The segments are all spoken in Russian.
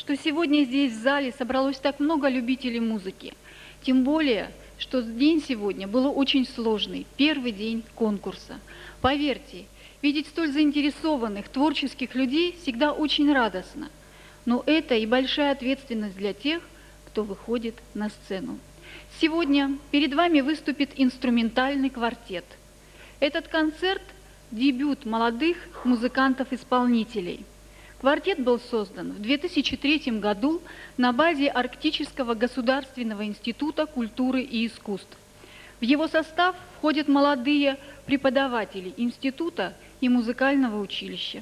что сегодня здесь в зале собралось так много любителей музыки. Тем более, что день сегодня был очень сложный, первый день конкурса. Поверьте, видеть столь заинтересованных, творческих людей всегда очень радостно. Но это и большая ответственность для тех, кто выходит на сцену. Сегодня перед вами выступит инструментальный квартет. Этот концерт – дебют молодых музыкантов-исполнителей. Квартет был создан в 2003 году на базе Арктического государственного института культуры и искусств. В его состав входят молодые преподаватели института и музыкального училища.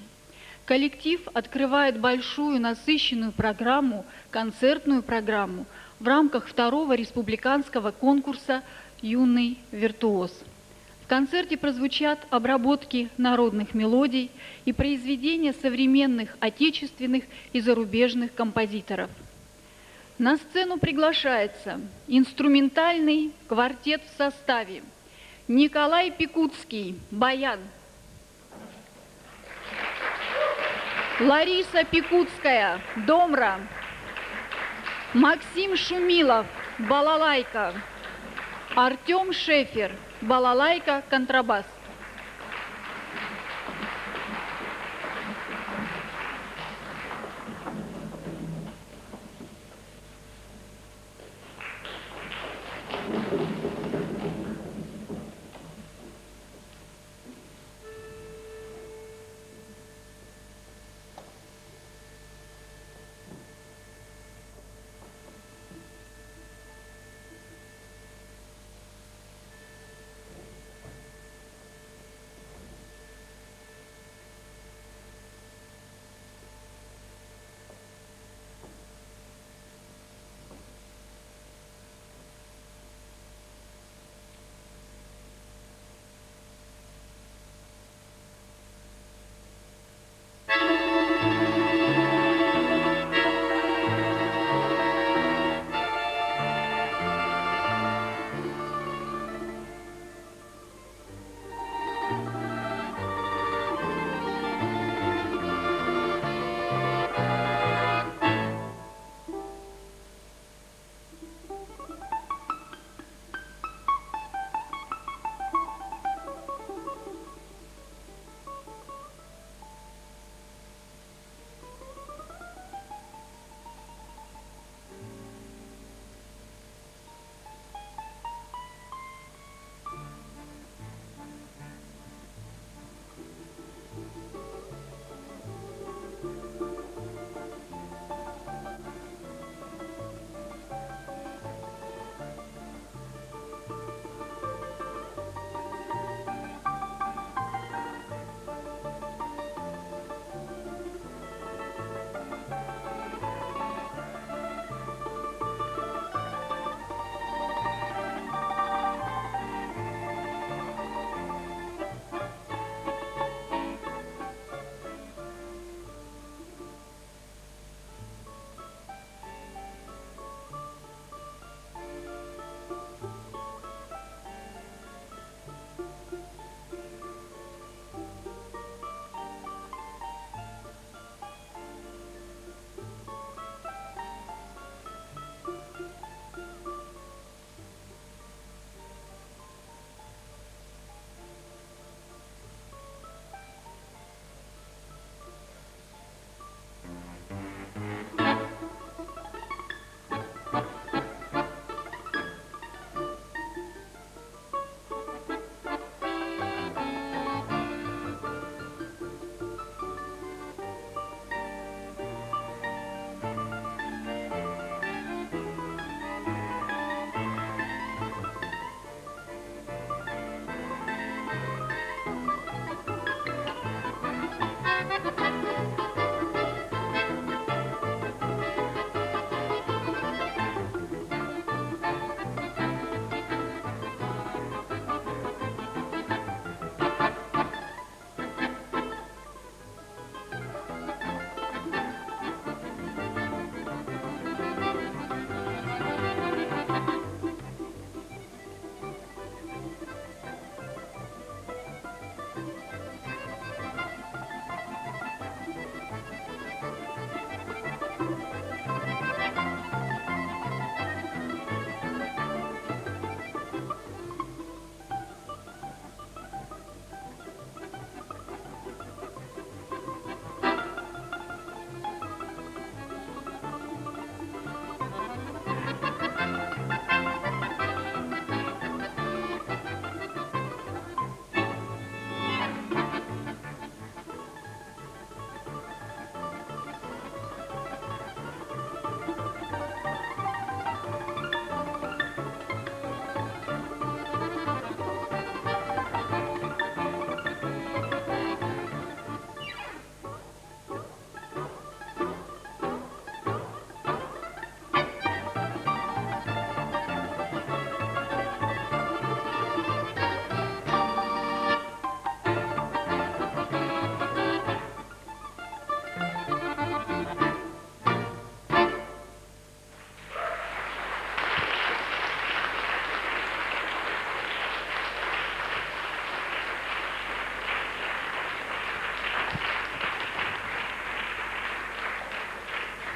Коллектив открывает большую насыщенную программу, концертную программу в рамках второго республиканского конкурса «Юный виртуоз». В концерте прозвучат обработки народных мелодий и произведения современных отечественных и зарубежных композиторов. На сцену приглашается инструментальный квартет в составе: Николай Пикутский – баян, Лариса Пикутская – домра, Максим Шумилов – балалайка, Артем Шефер – балалайка, контрабас.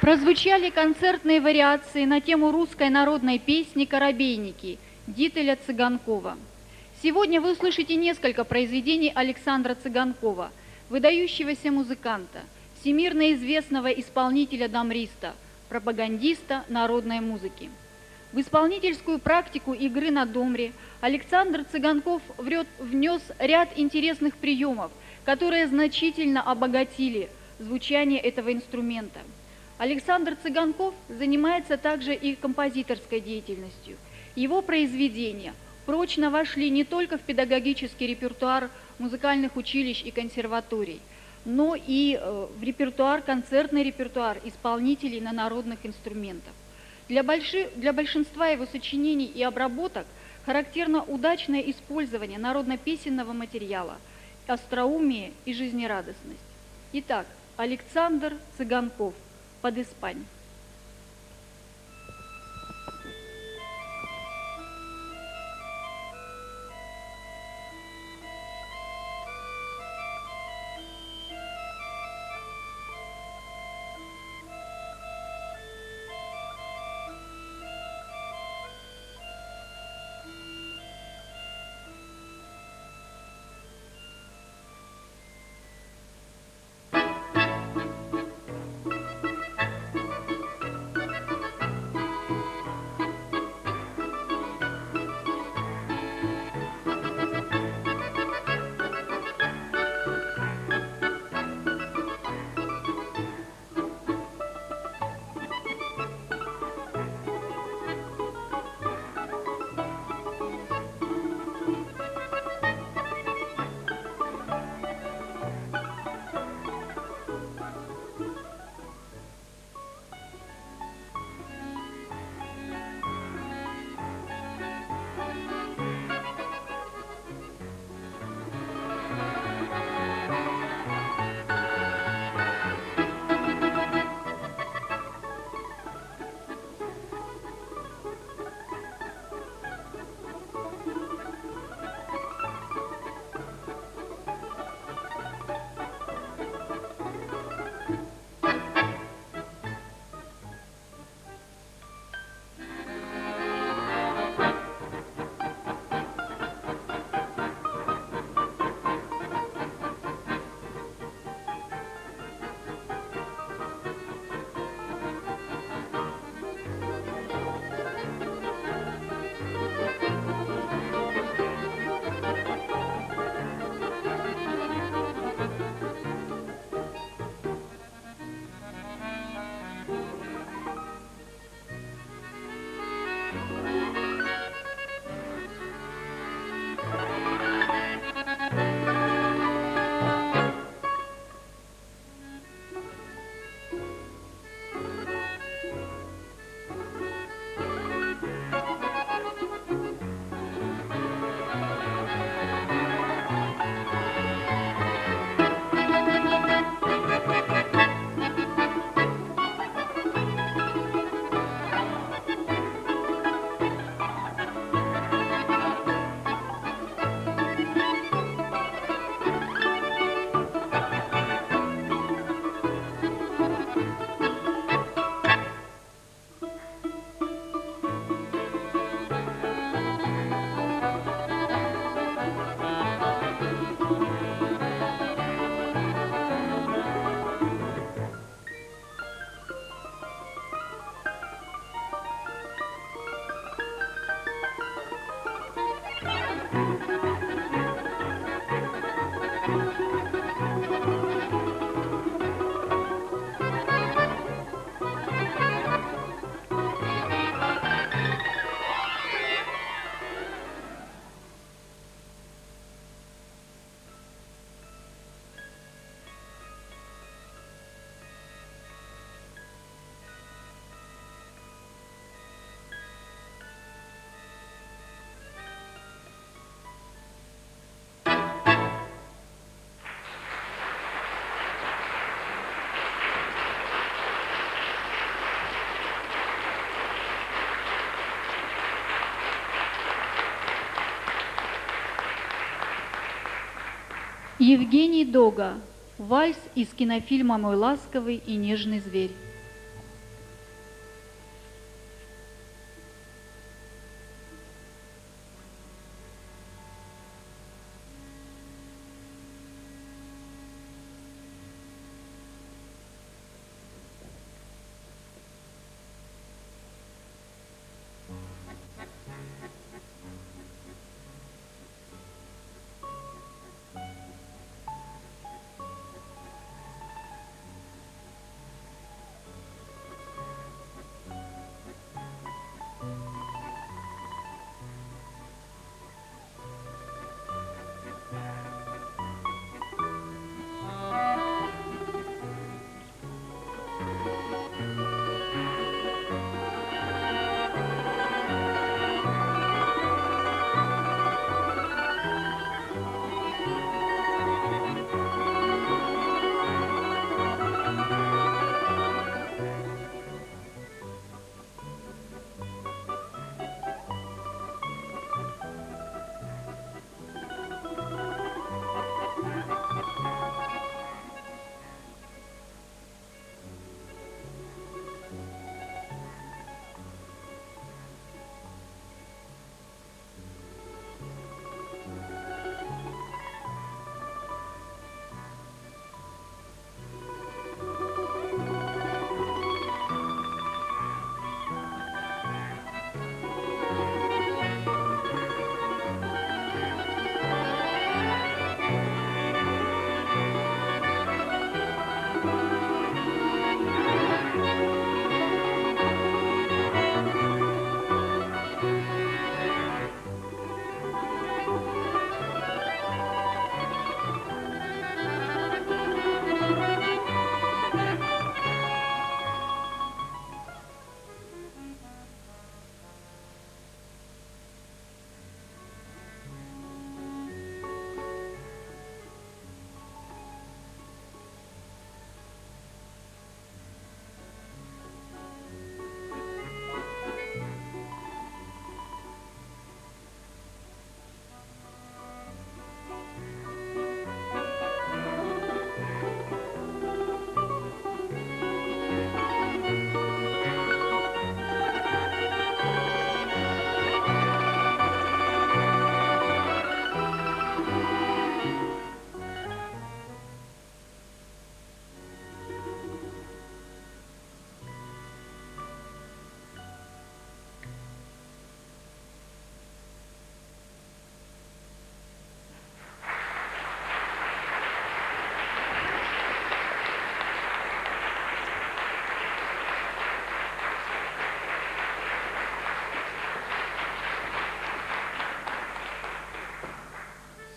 Прозвучали концертные вариации на тему русской народной песни «Коробейники» Дителя Цыганкова. Сегодня вы услышите несколько произведений Александра Цыганкова, выдающегося музыканта, всемирно известного исполнителя-дамриста, пропагандиста народной музыки. В исполнительскую практику игры на домре Александр Цыганков внес ряд интересных приемов, которые значительно обогатили звучание этого инструмента. Александр Цыганков занимается также и композиторской деятельностью. Его произведения прочно вошли не только в педагогический репертуар музыкальных училищ и консерваторий, но и в репертуар, концертный репертуар исполнителей на народных инструментах. Для большинства его сочинений и обработок характерно удачное использование народно-песенного материала, остроумие и жизнерадостность. Итак, Александр Цыганков под Испань. Евгений Дога. Вальс из кинофильма «Мой ласковый и нежный зверь».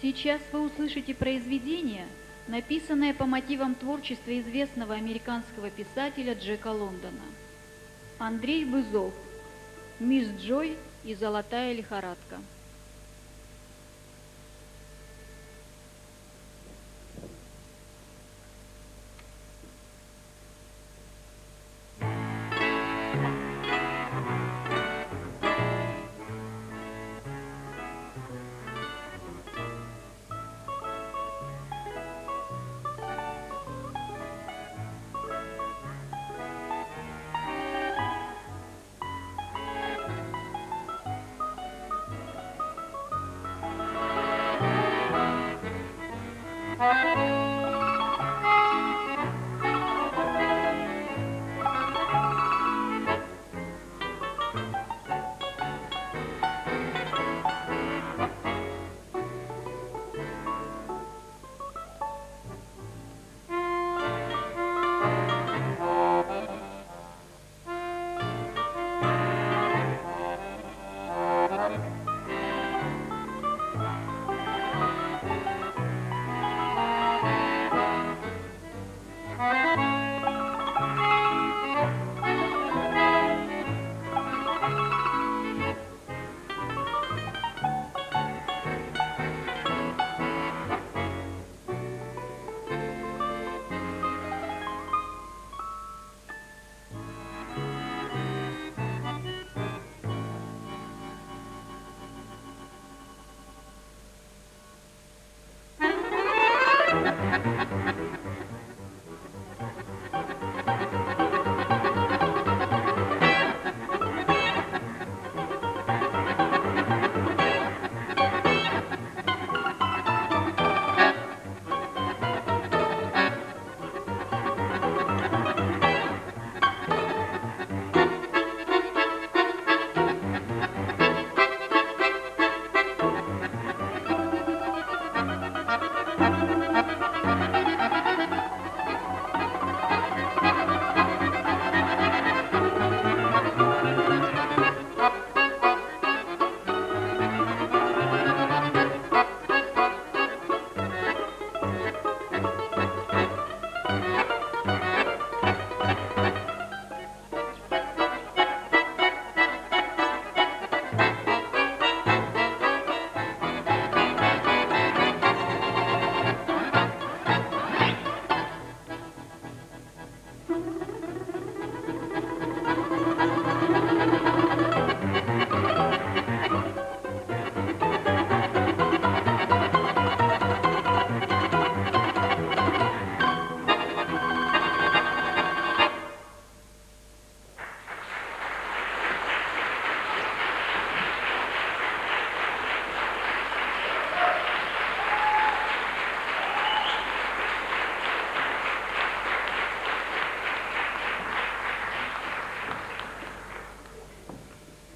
Сейчас вы услышите произведение, написанное по мотивам творчества известного американского писателя Джека Лондона. Андрей Бызов, «Мисс Джой и золотая лихорадка».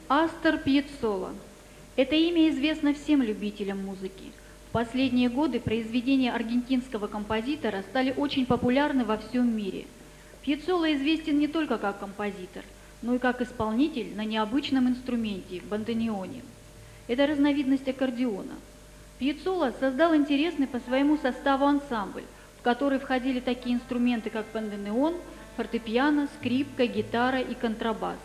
Астор Пьяццола. Это имя известно всем любителям музыки. В последние годы произведения аргентинского композитора стали очень популярны во всем мире. Пьяццола известен не только как композитор, но и как исполнитель на необычном инструменте – бандонеоне. Это разновидность аккордеона. Пьяццола создал интересный по своему составу ансамбль, в который входили такие инструменты, как бандонеон, фортепиано, скрипка, гитара и контрабас.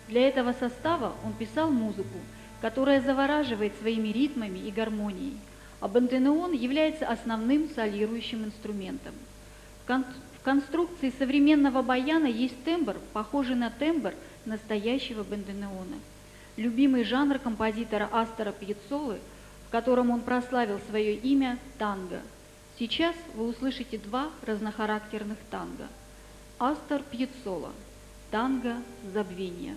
Для этого состава он писал музыку, которая завораживает своими ритмами и гармонией, а бандонеон является основным солирующим инструментом. В конструкции современного баяна есть тембр, похожий на тембр настоящего бандонеона. Любимый жанр композитора Астора Пьяццолы, в котором он прославил свое имя, танго. Сейчас вы услышите два разнохарактерных танго. Астор Пьяццола. Танго забвения.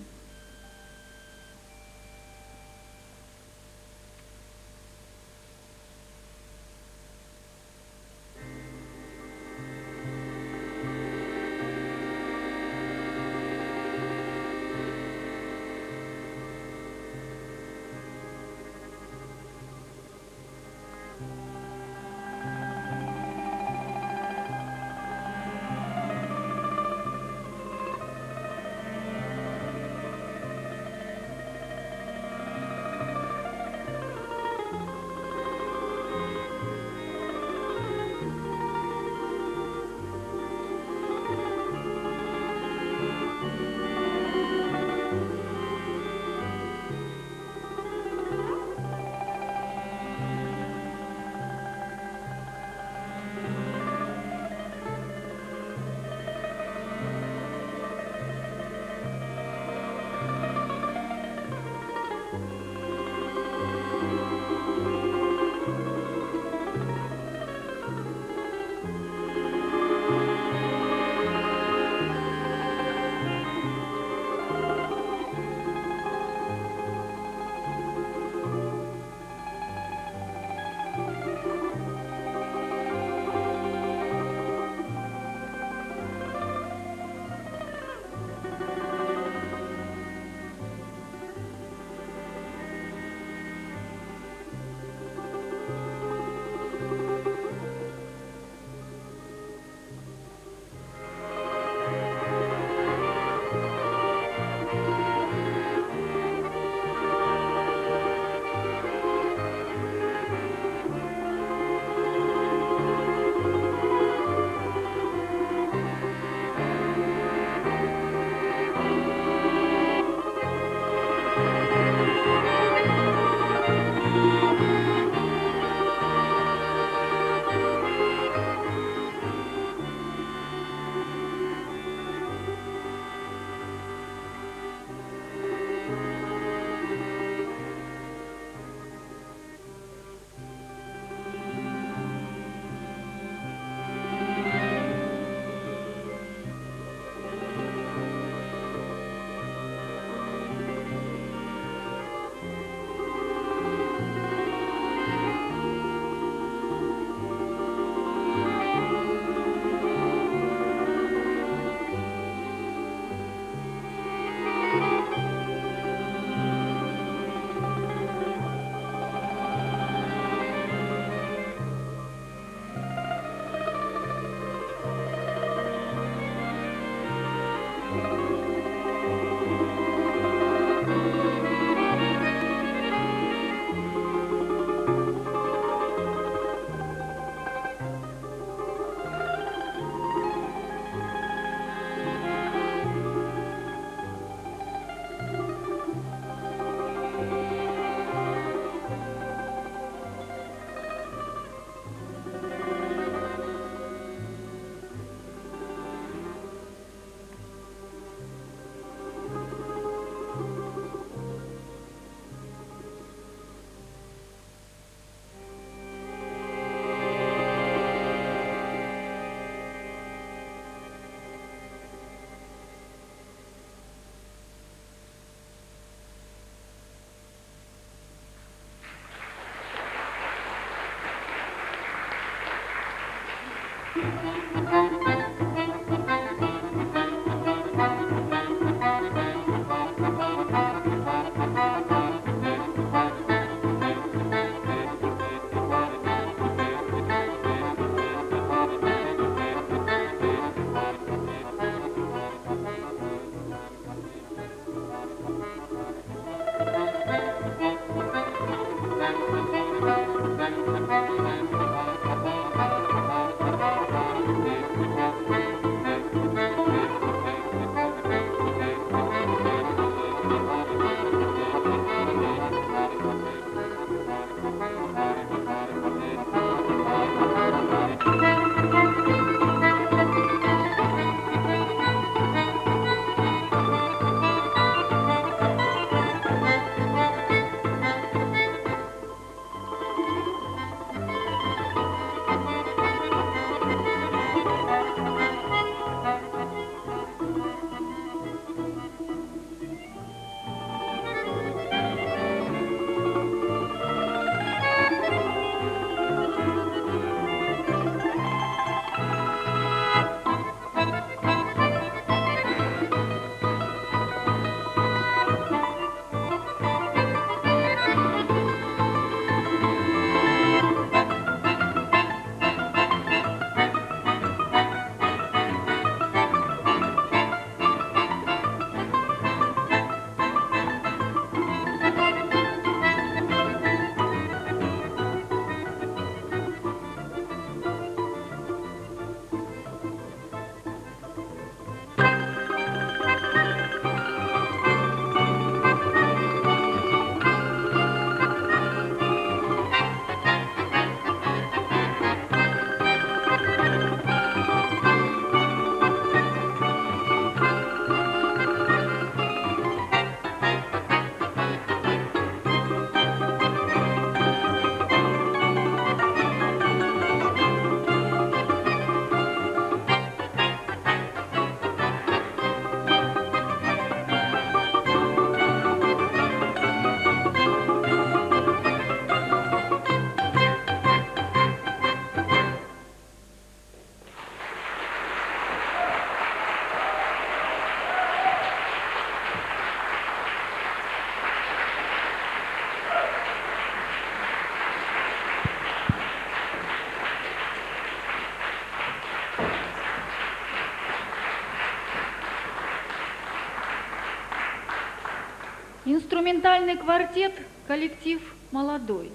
Инструментальный квартет – коллектив молодой,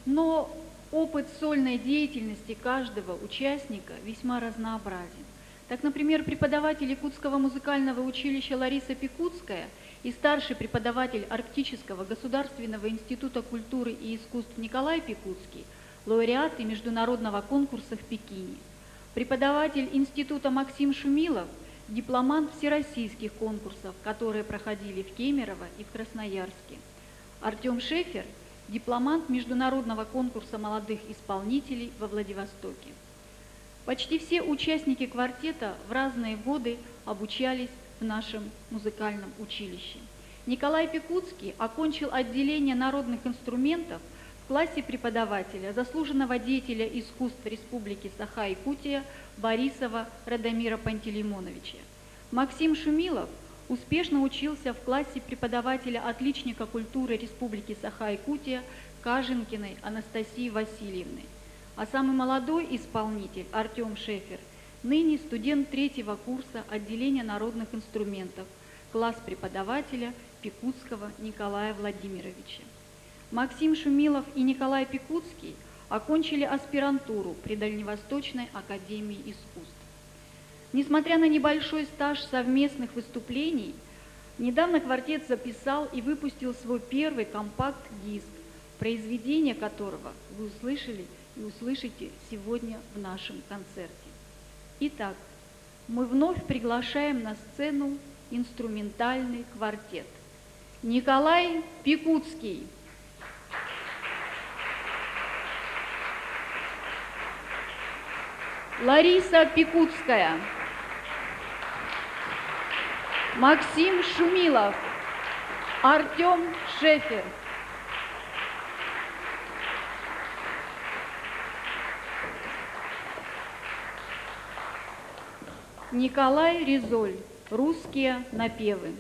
но опыт сольной деятельности каждого участника весьма разнообразен. Так, например, преподаватель Якутского музыкального училища Лариса Пикутская и старший преподаватель Арктического государственного института культуры и искусств Николай Пикутский – лауреаты международного конкурса в Пекине. Преподаватель института Максим Шумилов – дипломант всероссийских конкурсов, которые проходили в Кемерово и в Красноярске. Артем Шефер – дипломант международного конкурса молодых исполнителей во Владивостоке. Почти все участники квартета в разные годы обучались в нашем музыкальном училище. Николай Пикутский окончил отделение народных инструментов в классе преподавателя, заслуженного деятеля искусств Республики Саха-Якутия Борисова Радомира Пантелеймоновича. Максим Шумилов успешно учился в классе преподавателя-отличника культуры Республики Саха-Якутия Каженкиной Анастасии Васильевны. А самый молодой исполнитель Артем Шефер ныне студент 3-го курса отделения народных инструментов, класс преподавателя Пикутского Николая Владимировича. Максим Шумилов и Николай Пикутский окончили аспирантуру при Дальневосточной академии искусств. Несмотря на небольшой стаж совместных выступлений, недавно квартет записал и выпустил свой первый компакт-диск, произведение которого вы услышали и услышите сегодня в нашем концерте. Итак, мы вновь приглашаем на сцену инструментальный квартет. Николай Пикутский. Лариса Пикутская. Максим Шумилов. Артем Шефер. Николай Резоль. Русские напевы.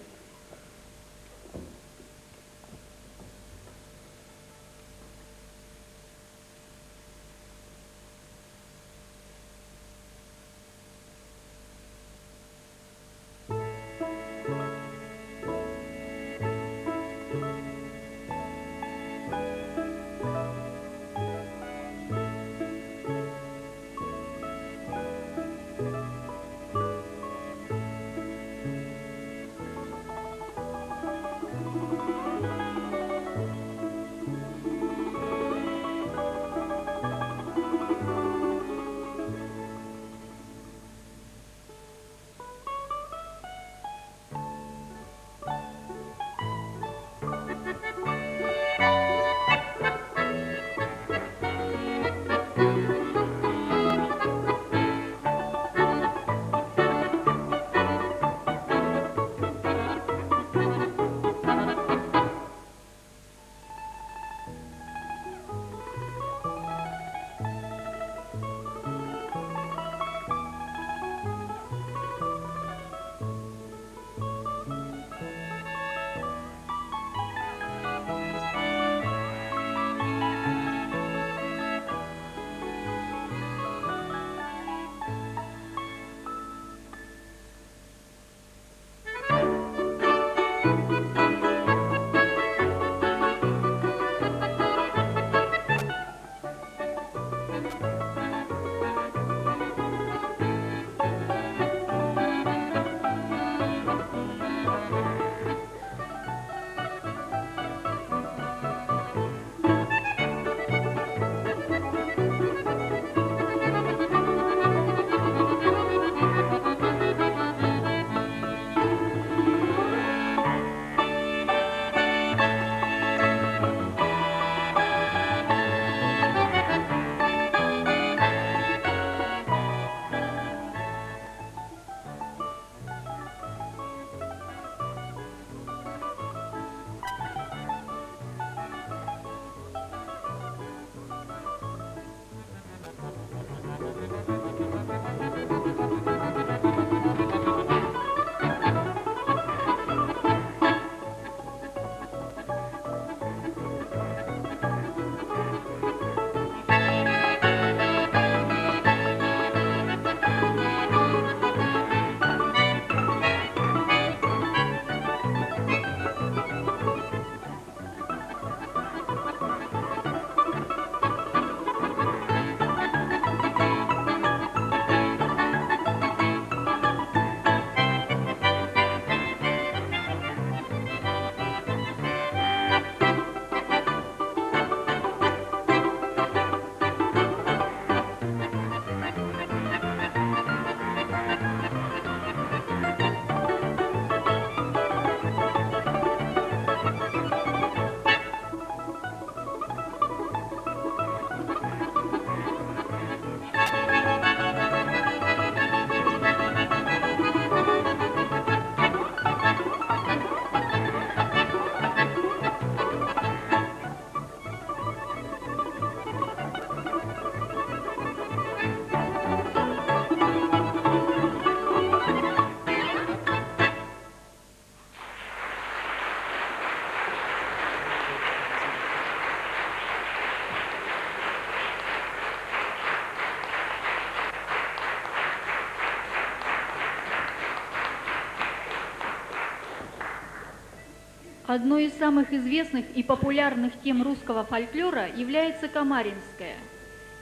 Одной из самых известных и популярных тем русского фольклора является камаринская.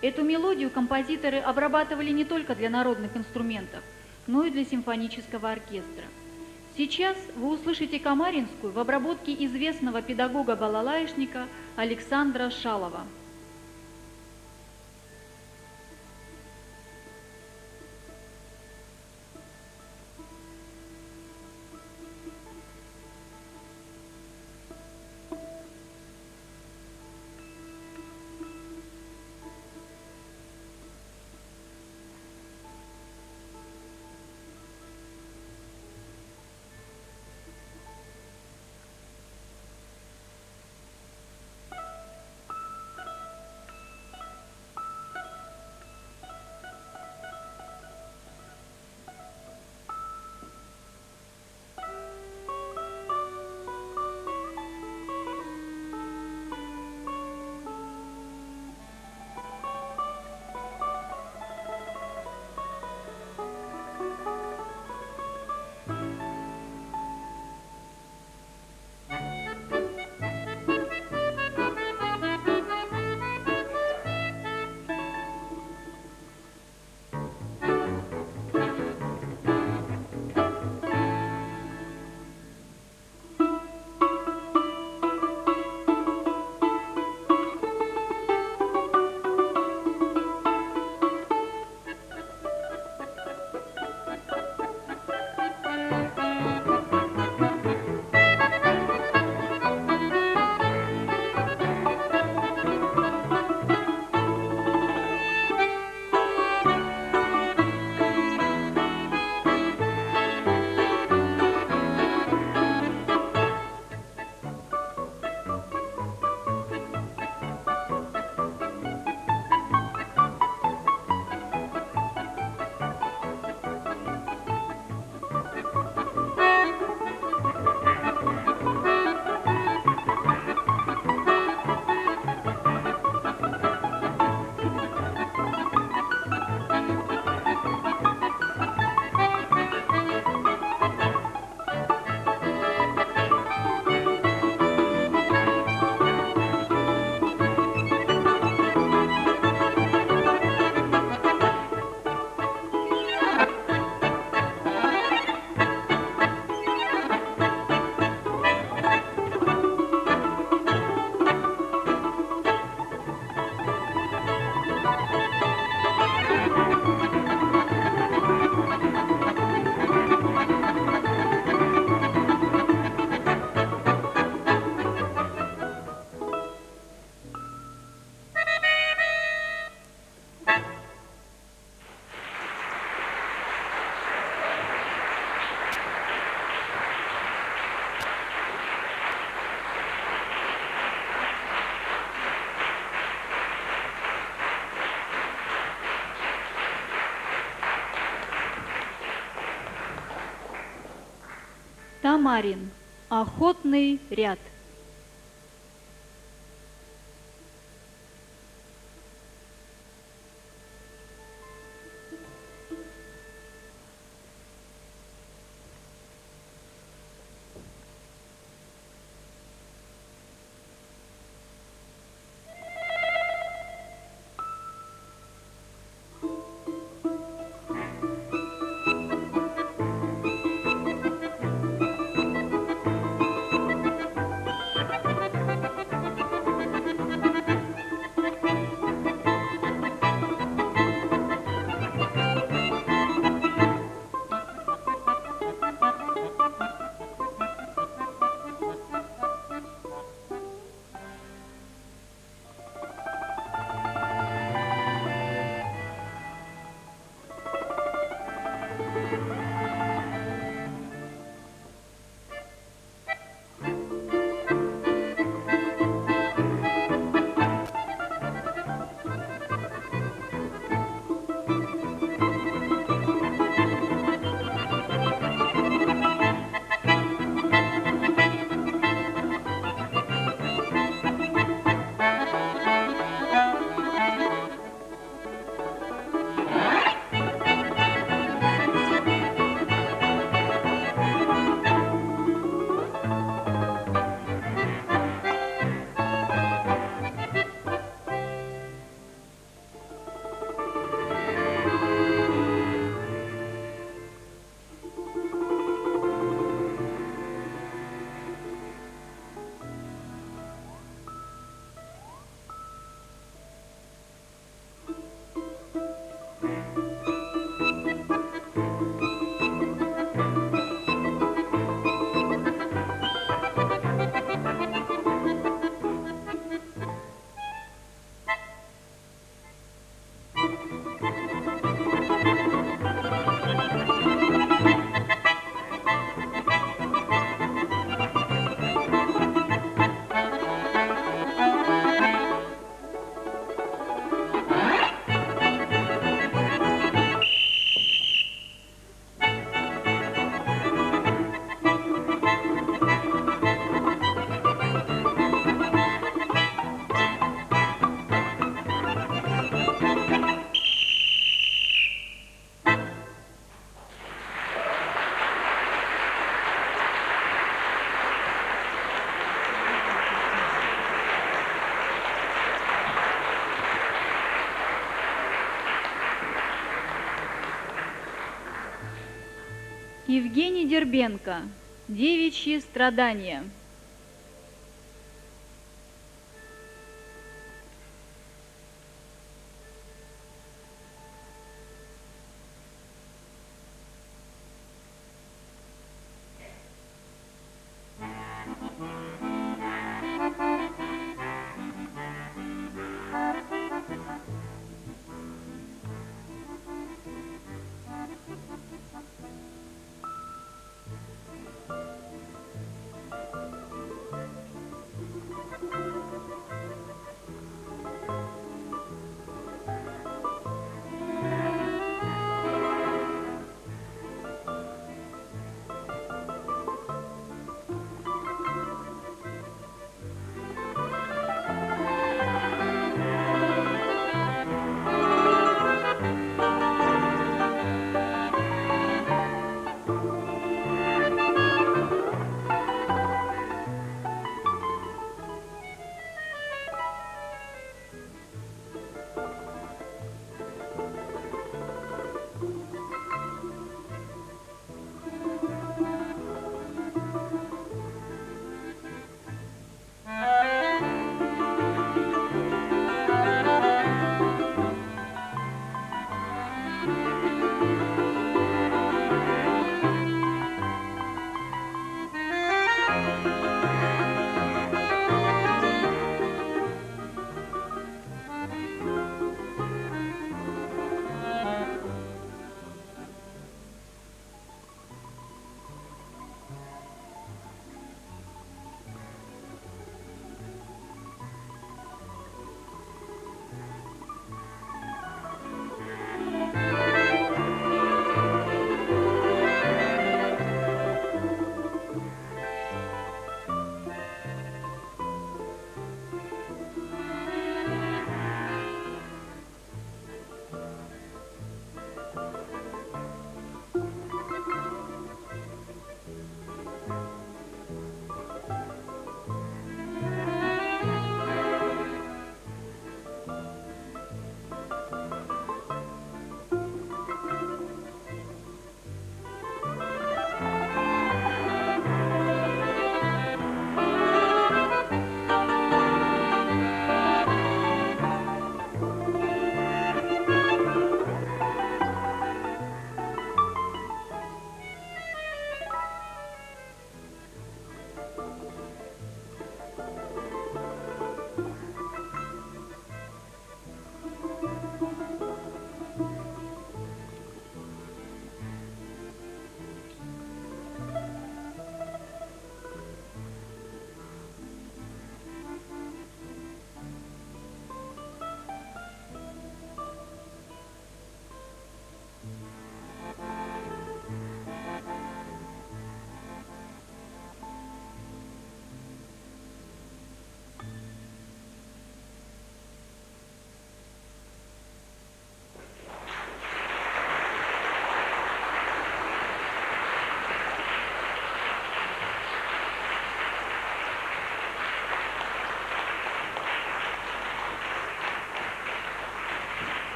Эту мелодию композиторы обрабатывали не только для народных инструментов, но и для симфонического оркестра. Сейчас вы услышите камаринскую в обработке известного педагога-балалаишника Александра Шалова. Тамарин. Охотный ряд. Евгений Дербенко. Девичьи страдания.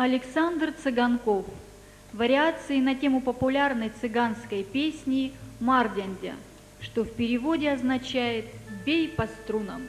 Александр Цыганков. Вариации на тему популярной цыганской песни «Мардяндя», что в переводе означает «бей по струнам».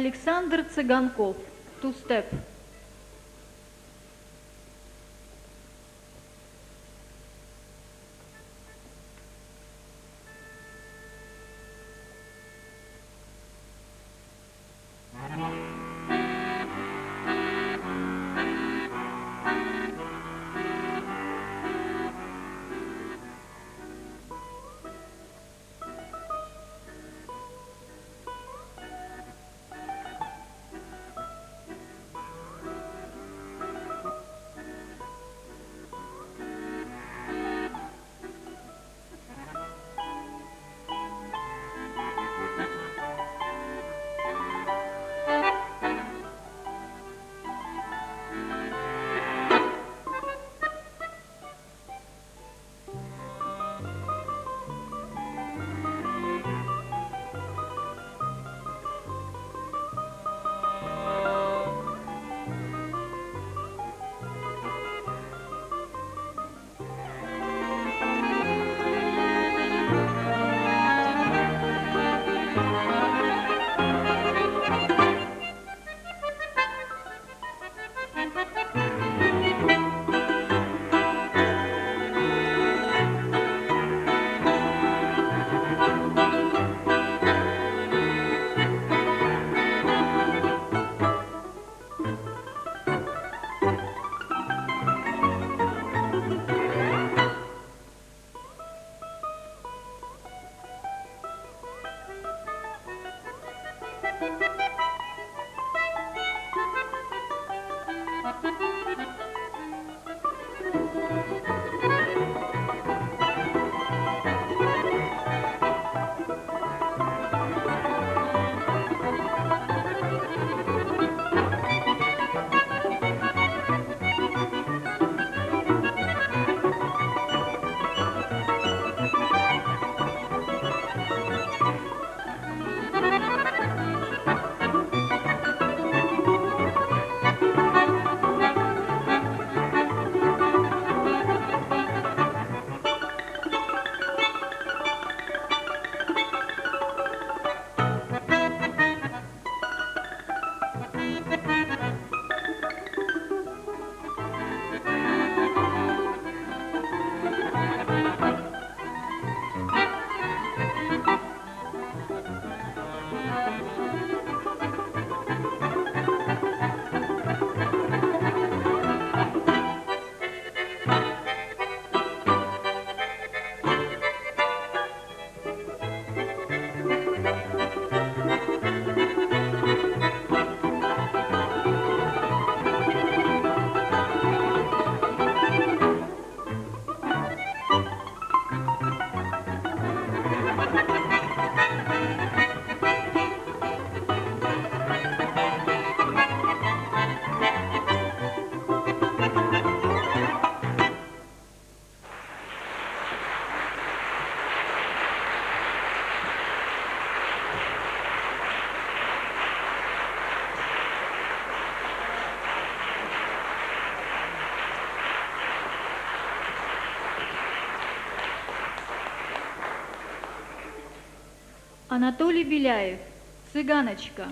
Александр Цыганков, Two Step. Анатолий Беляев, «Цыганочка».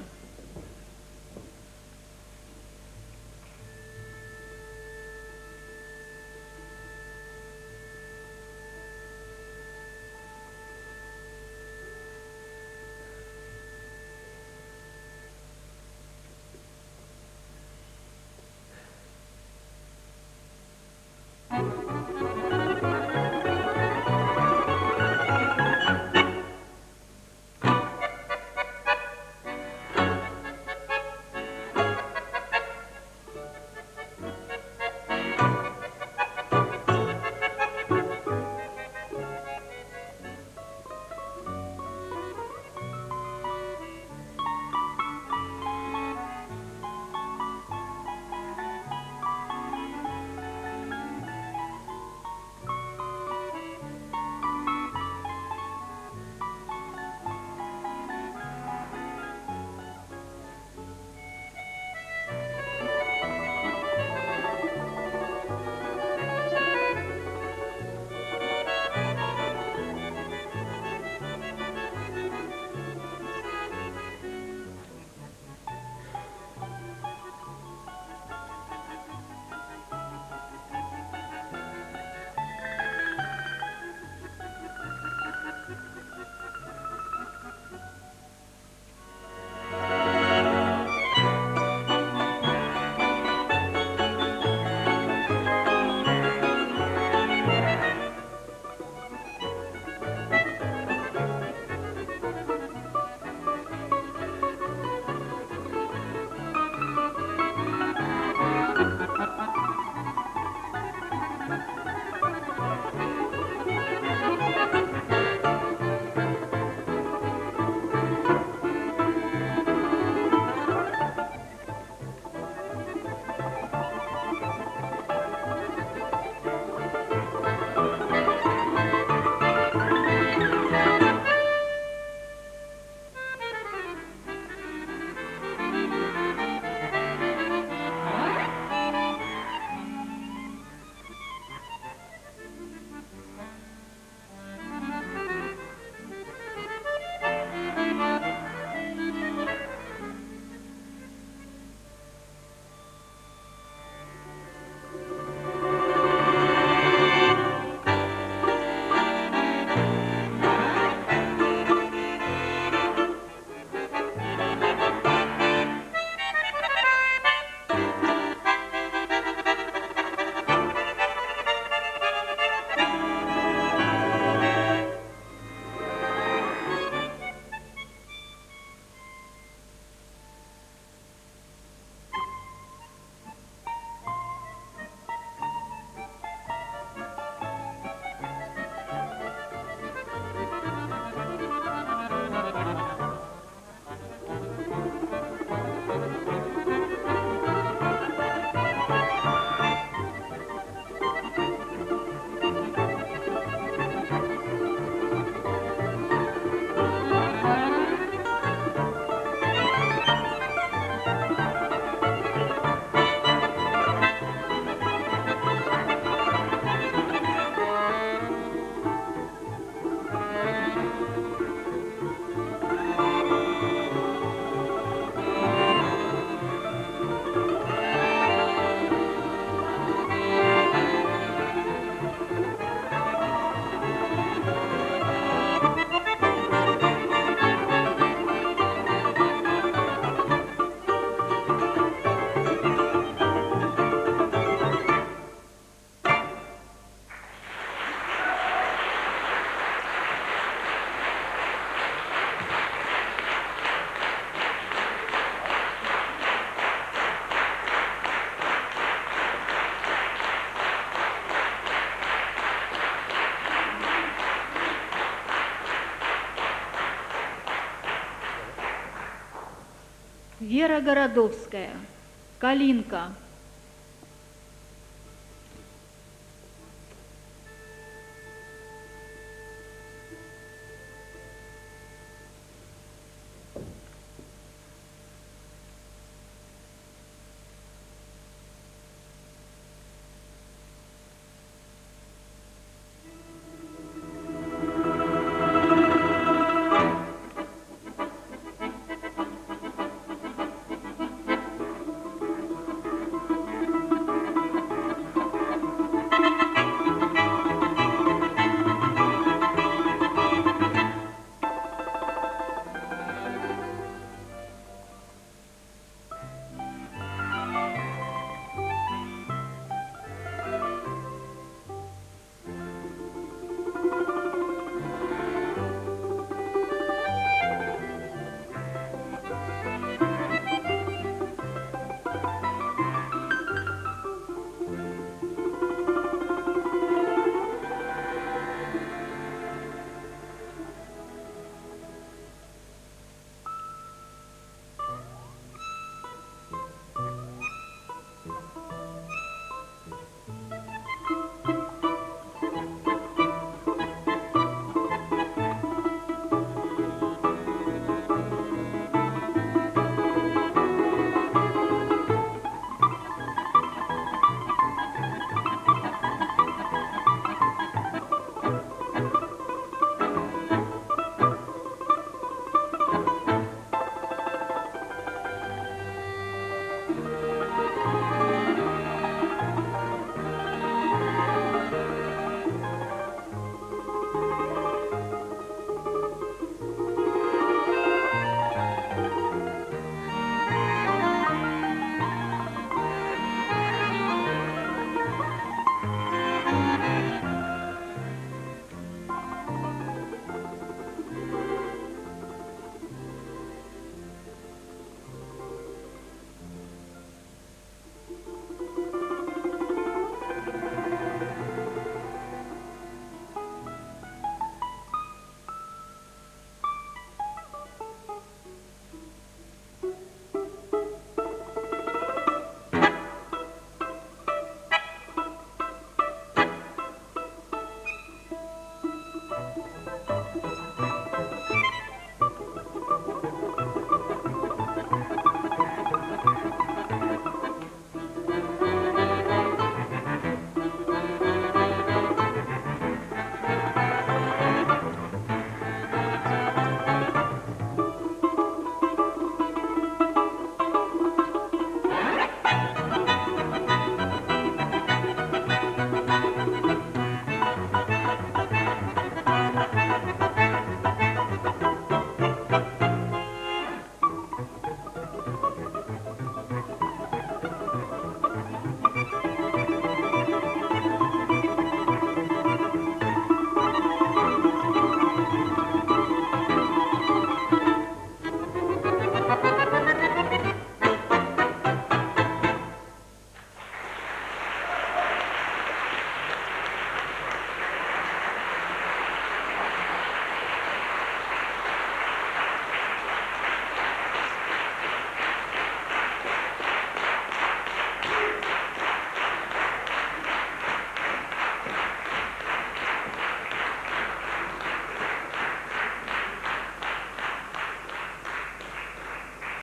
Вера Городовская, «Калинка».